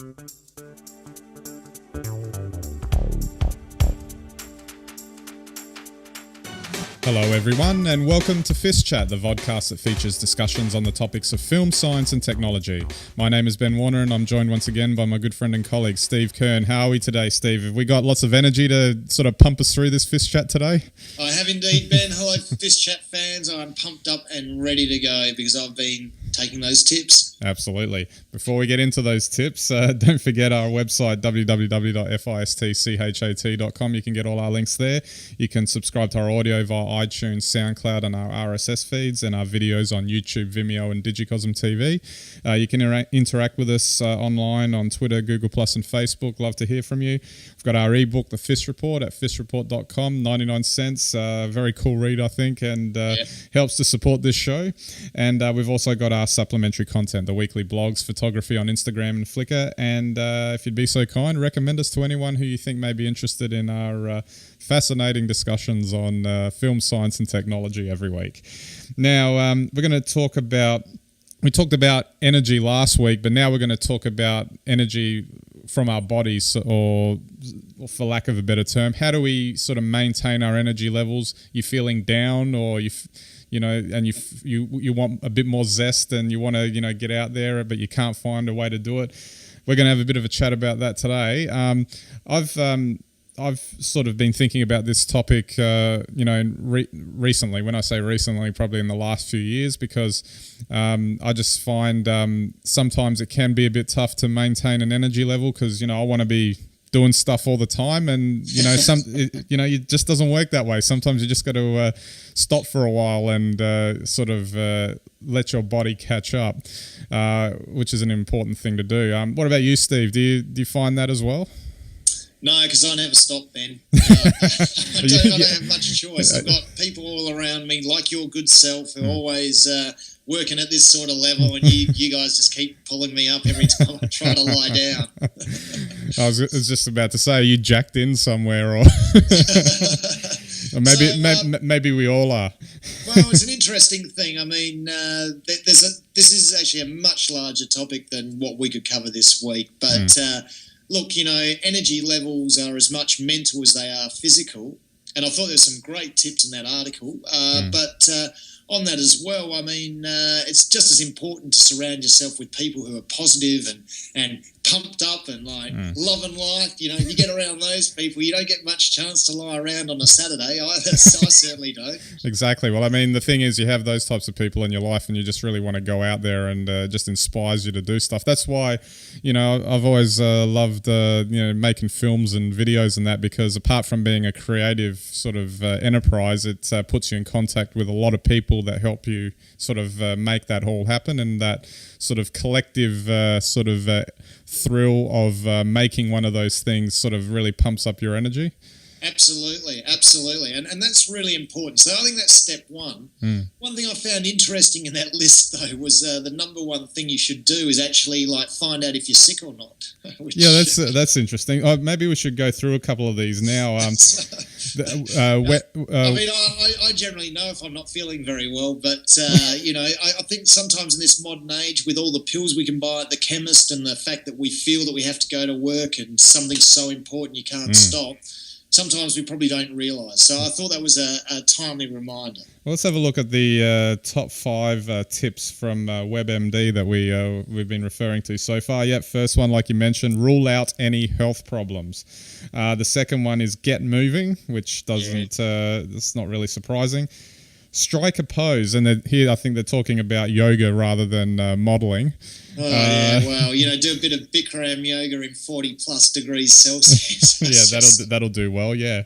Hello everyone and welcome to FiST Chat, the vodcast that features discussions on the topics of film, science and technology. My name is Ben Warner and I'm joined once again by my good friend and colleague Steve Kern. How are we today, Steve? Have we got lots of energy to sort of pump us through this FiST Chat today? I have indeed, Ben. Hello FiST Chat fans. I'm pumped up and ready to go because I've been taking those tips. Absolutely. Before we get into those tips, don't forget our website, www.fistchat.com. You can get all our links there. You can subscribe to our audio via iTunes, SoundCloud and our RSS feeds, and our videos on YouTube, Vimeo and Digicosm TV. You can interact with us online on Twitter, Google Plus and Facebook. Love to hear from you. We've got our ebook, The FiST Report, at fistreport.com, 99 cents. Very cool read, I think, and helps to support this show. And we've also got our supplementary content, the weekly blogs, photography on Instagram and Flickr. And if you'd be so kind, recommend us to anyone who you think may be interested in our fascinating discussions on film, science and technology every week. Now, we're going to talk about, we talked about energy last week, but now we're going to talk about energy from our bodies, or for lack of a better term, how do we sort of maintain our energy levels? You're feeling down, or you want a bit more zest and you want to, get out there, but you can't find a way to do it. We're going to have a bit of a chat about that today. I've sort of been thinking about this topic, recently. When I say recently, probably in the last few years, because I just find sometimes it can be a bit tough to maintain an energy level because, I want to be doing stuff all the time, and it just doesn't work that way. Sometimes you just got to stop for a while and let your body catch up, which is an important thing to do. What about you, Steve? Do you find that as well? No, because I never stop, Ben. I don't have much choice. I've got people all around me, like your good self, who are always working at this sort of level, and you guys just keep pulling me up every time I try to lie down. I was just about to say, are you jacked in somewhere, or maybe we all are. Well, it's an interesting thing. I mean, this is actually a much larger topic than what we could cover this week, but. Look, energy levels are as much mental as they are physical. And I thought there were some great tips in that article. But on that as well, I mean, it's just as important to surround yourself with people who are positive and pumped up and loving life. If you get around those people, you don't get much chance to lie around on a Saturday either. So I certainly don't. Exactly. Well, I mean, the thing is, you have those types of people in your life and you just really want to go out there and just inspires you to do stuff. That's why, I've always loved, making films and videos and that, because apart from being a creative sort of enterprise, it puts you in contact with a lot of people that help you sort of make that all happen, and that sort of collective thrill of making one of those things sort of really pumps up your energy. Absolutely. And that's really important. So I think that's step one. One thing I found interesting in that list, though, was the number one thing you should do is actually find out if you're sick or not. That's interesting. Maybe we should go through a couple of these now. I generally know if I'm not feeling very well, but I think sometimes in this modern age, with all the pills we can buy at the chemist and the fact that we feel that we have to go to work and something's so important you can't stop, sometimes we probably don't realise. So I thought that was a timely reminder. Well, let's have a look at the top 5 tips from WebMD that we've been referring to so far. Yep, first one, like you mentioned, rule out any health problems. The second one is get moving, which it's not really surprising. Strike a pose, and here I think they're talking about yoga rather than modelling. Oh, yeah, well, do a bit of Bikram yoga in 40 plus degrees Celsius. Yeah, that'll do well, yeah.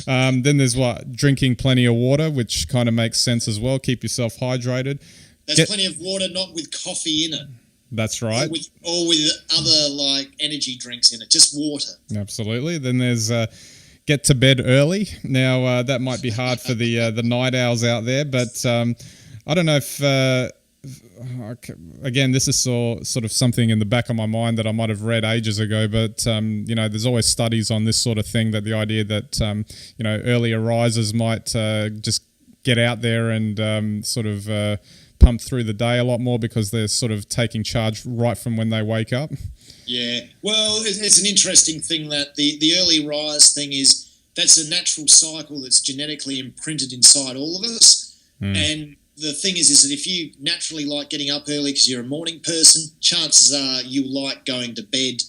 Then there's drinking plenty of water, which kind of makes sense as well. Keep yourself hydrated. That's plenty of water, not with coffee in it. That's right. Or with other energy drinks in it, just water. Absolutely. Then there's get to bed early. Now, that might be hard for the night owls out there, but I don't know if again, this is sort of something in the back of my mind that I might have read ages ago, but there's always studies on this sort of thing, that the idea that earlier risers might just get out there and pump through the day a lot more because they're sort of taking charge right from when they wake up. Yeah, well, it's an interesting thing that the early rise thing is, that's a natural cycle that's genetically imprinted inside all of us. And the thing is that if you naturally like getting up early because you're a morning person, chances are you like going to bed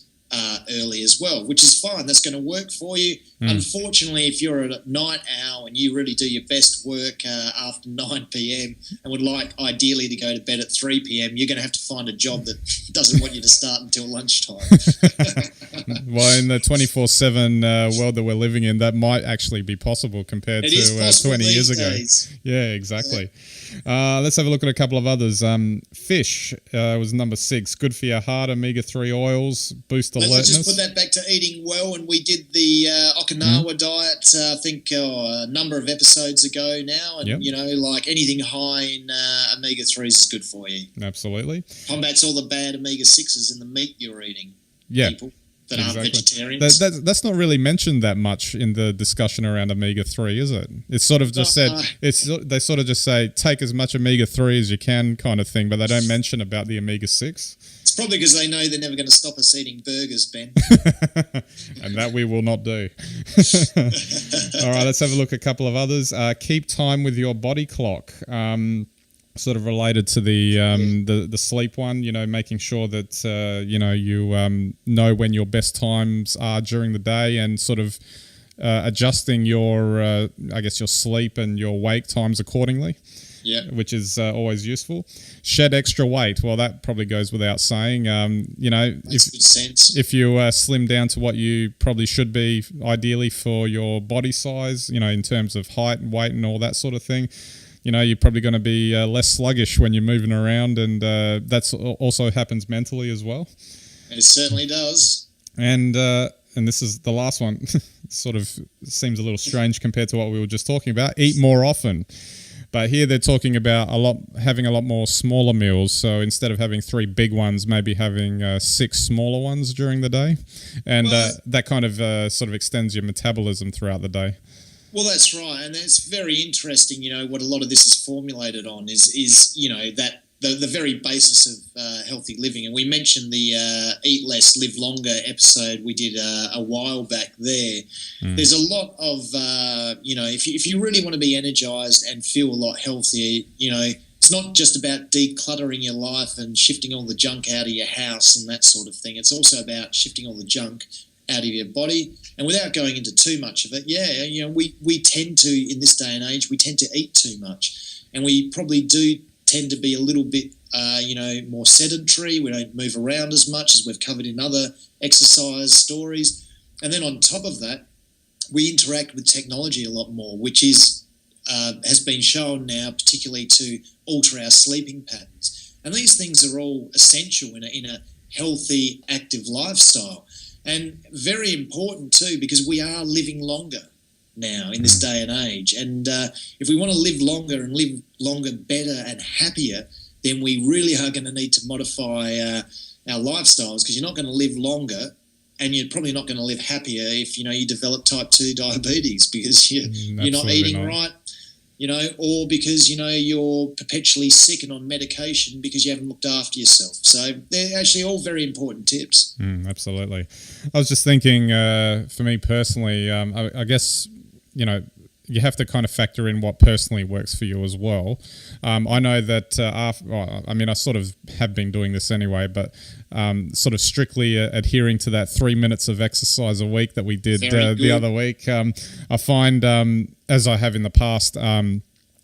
early as well, which is fine. That's going to work for you. Unfortunately, if you're a night owl and you really do your best work after 9 p.m. and would like ideally to go to bed at 3 p.m., you're going to have to find a job that doesn't want you to start until lunchtime. Well, in the 24/7 world that we're living in, that might actually be possible compared to 20 years ago. Yeah, exactly. Let's have a look at a couple of others. Fish was number 6. Good for your heart, omega-3 oils, boost alertness. Let's just put that back to eating well. And we did the Okinawa diet, I think, a number of episodes ago now. And, you know, like anything high in omega-3s is good for you. Absolutely. Combats all the bad omega-6s in the meat you're eating. Yeah. People that aren't vegetarians. That's not really mentioned that much in the discussion around omega-3, is it? It's sort of just said, they sort of just say, take as much omega-3 as you can kind of thing, but they don't mention about the omega-6. It's probably because they know they're never going to stop us eating burgers, Ben. And that we will not do. All right, let's have a look at a couple of others. Keep time with your body clock. Sort of related to the sleep one, you know, making sure that you know, you know when your best times are during the day, and sort of adjusting your I guess your sleep and your wake times accordingly. Yeah, which is always useful. Shed extra weight. Well, that probably goes without saying. You know, makes good sense. If you slim down to what you probably should be, ideally for your body size, you know, in terms of height and weight and all that sort of thing, you know, you're probably going to be less sluggish when you're moving around, and that's also happens mentally as well. It certainly does. And this is the last one. Sort of seems a little strange compared to what we were just talking about. Eat more often. But here they're talking about having a lot more smaller meals. So instead of having 3 big ones, maybe having 6 smaller ones during the day. And that kind of sort of extends your metabolism throughout the day. Well, that's right, and it's very interesting. You know, what a lot of this is formulated on is you know, that the very basis of healthy living. And we mentioned the Eat Less, Live Longer episode we did a while back there. There's a lot of, you know, if you really want to be energized and feel a lot healthier, you know, it's not just about decluttering your life and shifting all the junk out of your house and that sort of thing. It's also about shifting all the junk out of your body. And without going into too much of it, you know, we tend to, in this day and age, we tend to eat too much. And we probably do tend to be a little bit, you know, more sedentary. We don't move around as much, as we've covered in other exercise stories. And then on top of that, we interact with technology a lot more, which is has been shown now particularly to alter our sleeping patterns. And these things are all essential in a healthy, active lifestyle. And very important too, because we are living longer now in this day and age. And if we want to live longer and live longer better and happier, then we really are going to need to modify our lifestyles, because you're not going to live longer and you're probably not going to live happier if, you know, you develop type 2 diabetes because you're not eating right, you know, or because, you know, you're perpetually sick and on medication because you haven't looked after yourself. So they're actually all very important tips. Absolutely. I was just thinking, for me personally, I guess, you know, you have to kind of factor in what personally works for you as well. I know that I sort of have been doing this anyway, but sort of strictly adhering to that 3 minutes of exercise a week that we did the other week. I find, as I have in the past,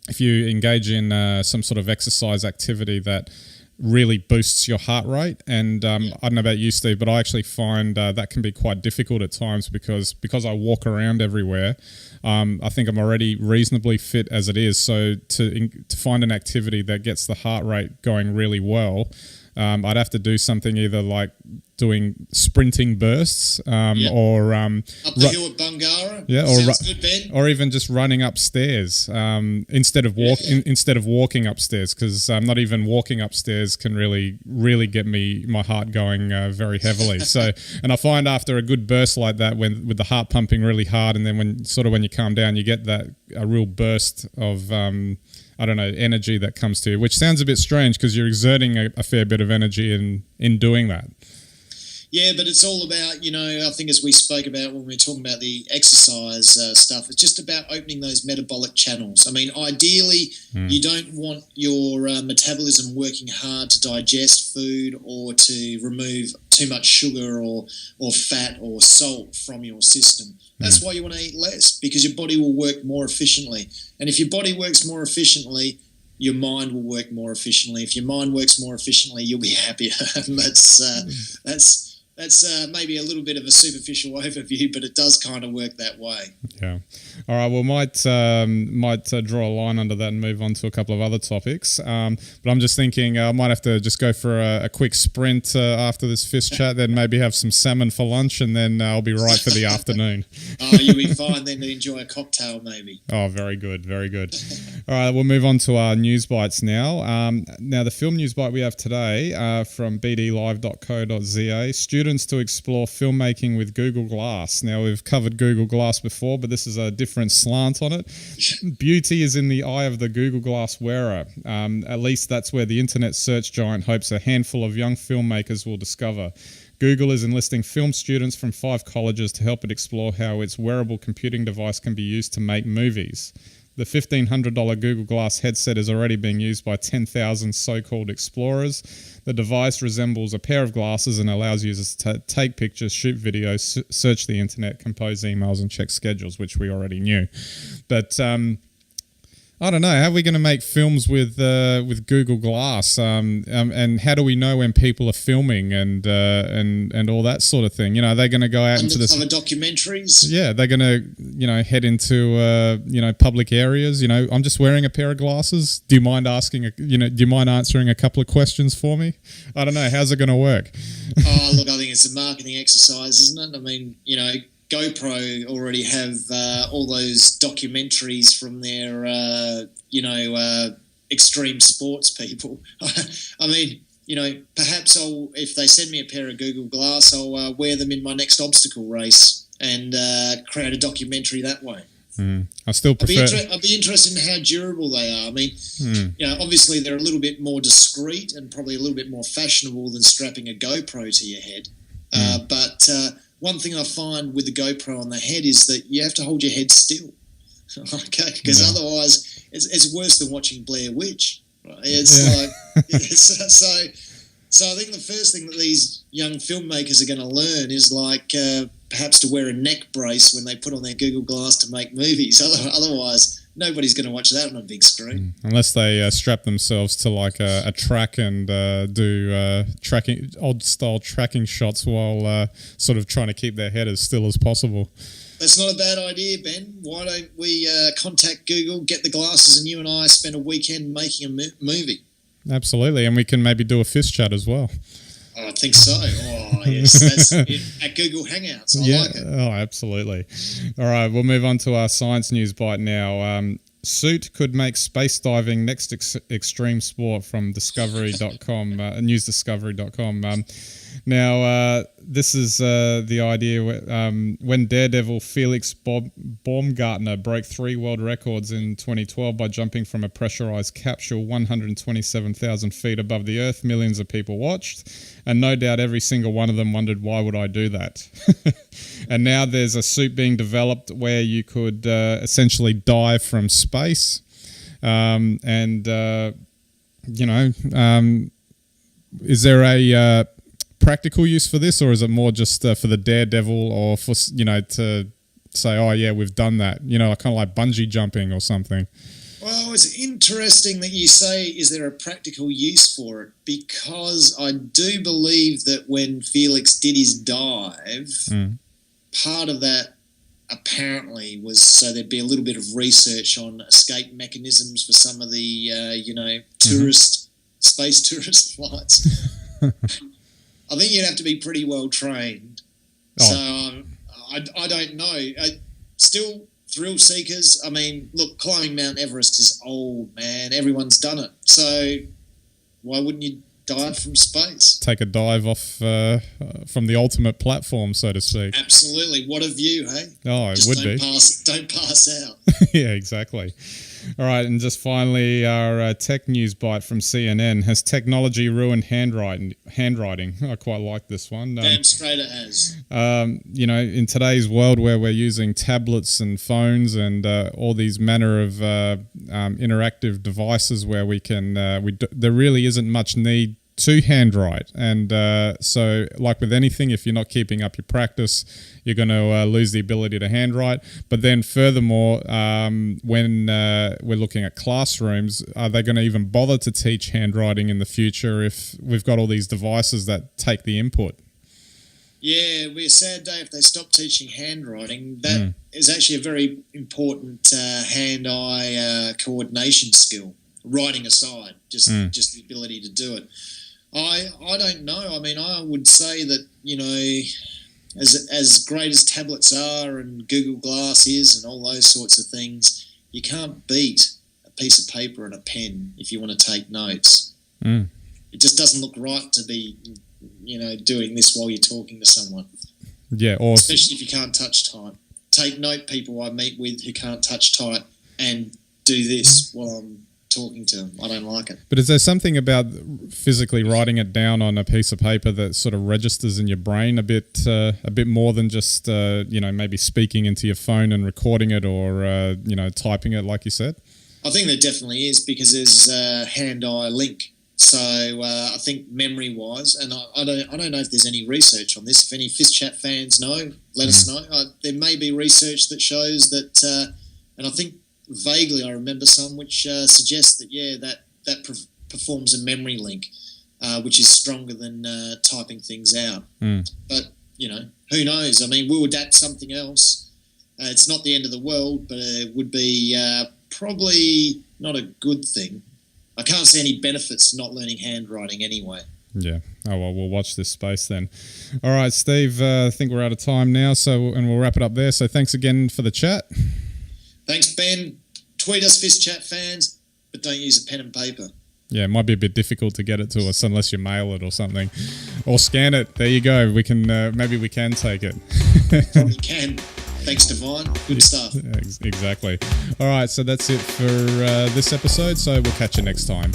if you engage in some sort of exercise activity that really boosts your heart rate, and I don't know about you, Steve, but I actually find that can be quite difficult at times because I walk around everywhere. I think I'm already reasonably fit as it is, so to find an activity that gets the heart rate going really well, I'd have to do something either like doing sprinting bursts or up the hill at Bungara, or even just running upstairs instead of walking upstairs, because not even walking upstairs can really get my heart going very heavily. So, and I find after a good burst like that, with the heart pumping really hard, and then when you calm down, you get a real burst of I don't know, energy that comes to you, which sounds a bit strange because you're exerting a fair bit of energy in doing that. Yeah, but it's all about, I think as we spoke about when we were talking about the exercise stuff, it's just about opening those metabolic channels. I mean, ideally, you don't want your metabolism working hard to digest food or to remove too much sugar or fat or salt from your system. That's why you want to eat less, because your body will work more efficiently. And if your body works more efficiently, your mind will work more efficiently. If your mind works more efficiently, you'll be happier. And that's maybe a little bit of a superficial overview, but it does kind of work that way. Yeah. All right. Well, might draw a line under that and move on to a couple of other topics. But I'm just thinking I might have to just go for a quick sprint after this FiST chat, then maybe have some salmon for lunch, and then I'll be right for the afternoon. Oh, you'll be fine then to enjoy a cocktail maybe. Oh, very good. Very good. All right. We'll move on to our news bites now. Now, the film news bite we have today from bdlive.co.za, students to explore filmmaking with Google Glass. Now, we've covered Google Glass before, but this is a different slant on it. Beauty is in the eye of the Google Glass wearer. At least that's where the internet search giant hopes a handful of young filmmakers will discover. Google is enlisting film students from 5 colleges to help it explore how its wearable computing device can be used to make movies. The $1,500 Google Glass headset is already being used by 10,000 so-called explorers. The device resembles a pair of glasses and allows users to take pictures, shoot videos, search the internet, compose emails, and check schedules, which we already knew. But I don't know. How are we going to make films with Google Glass? And how do we know when people are filming and all that sort of thing? Are they going to go out into this documentaries? Yeah, they're going to head into public areas. I'm just wearing a pair of glasses. Do you mind asking? Do you mind answering a couple of questions for me? I don't know. How's it going to work? Oh, look, I think it's a marketing exercise, isn't it? I mean, GoPro already have all those documentaries from their, extreme sports people. I mean, perhaps if they send me a pair of Google Glass, I'll wear them in my next obstacle race and create a documentary that way. I still prefer. I'd be interested in how durable they are. I mean, obviously they're a little bit more discreet and probably a little bit more fashionable than strapping a GoPro to your head. But one thing I find with the GoPro on the head is that you have to hold your head still, okay? Because otherwise, it's worse than watching Blair Witch. Right? So I think the first thing that these young filmmakers are going to learn is perhaps to wear a neck brace when they put on their Google Glass to make movies. Otherwise, nobody's going to watch that on a big screen. Unless they strap themselves to a track and do old style tracking shots while sort of trying to keep their head as still as possible. That's not a bad idea, Ben. Why don't we contact Google, get the glasses, and you and I spend a weekend making a movie? Absolutely, and we can maybe do a FiST chat as well. Oh, I think so. Oh, yes, that's it, at Google Hangouts. I like it. Oh, absolutely. All right, we'll move on to our science news bite now. Suit could make space diving next extreme sport from discovery.com, newsdiscovery.com. Now, this is the idea when Daredevil Felix Baumgartner broke 3 world records in 2012 by jumping from a pressurized capsule 127,000 feet above the Earth. Millions of people watched, and no doubt every single one of them wondered, why would I do that? And now there's a suit being developed where you could essentially dive from space. Is there a practical use for this, or is it more just for the Daredevil, or for to say, oh yeah, we've done that, kind of like bungee jumping or something? Well, it's interesting that you say, is there a practical use for it? Because I do believe that when Felix did his dive, part of that apparently was so there'd be a little bit of research on escape mechanisms for some of the, space tourist flights. I think you'd have to be pretty well trained. Oh. So I don't know. Still, thrill seekers. I mean, look, climbing Mount Everest is old, man. Everyone's done it. So why wouldn't you dive from space. Take a dive off from the ultimate platform, so to speak. Absolutely. What a view, hey? Oh, it Just would don't be. Don't pass out. Yeah, exactly. All right, and just finally, our tech news bite from CNN. Has technology ruined handwriting? I quite like this one. Damn straight it has. In today's world where we're using tablets and phones and all these manner of interactive devices where we can, there really isn't much need to handwrite. And so like with anything, if you're not keeping up your practice, you're going to lose the ability to handwrite. But then furthermore, when we're looking at classrooms, are they going to even bother to teach handwriting in the future if we've got all these devices that take the input? Yeah, it'll be a sad day if they stop teaching handwriting. That is actually a very important hand-eye coordination skill, writing aside, just the ability to do it. I don't know. I mean, I would say that, as great as tablets are and Google Glass is and all those sorts of things, you can't beat a piece of paper and a pen if you want to take notes. It just doesn't look right to be, doing this while you're talking to someone. Yeah, especially if you can't touch type. Take note, people I meet with who can't touch type, and do this while I'm talking to them. I don't like it. But is there something about physically writing it down on a piece of paper that sort of registers in your brain a bit more than just maybe speaking into your phone and recording it or typing it like you said? I think there definitely is, because there's a hand-eye link. So I think memory-wise, and I don't know if there's any research on this. If any FiST Chat fans know, let us know. There may be research that shows that, and I think vaguely I remember some which suggests that that performs a memory link, which is stronger than typing things out. But who knows? I mean, we'll adapt something else. It's not the end of the world, but it would be probably not a good thing. I can't see any benefits to not learning handwriting anyway. Yeah. Oh, well, we'll watch this space then. All right, Steve, I think we're out of time now, and we'll wrap it up there. So thanks again for the chat. Thanks, Ben. Tweet us, FiST Chat fans, but don't use a pen and paper. Yeah, it might be a bit difficult to get it to us unless you mail it or something. Or scan it. There you go. We can maybe we can take it. Probably can. Thanks, Stephan. Good stuff. Exactly. All right, so that's it for this episode. So we'll catch you next time.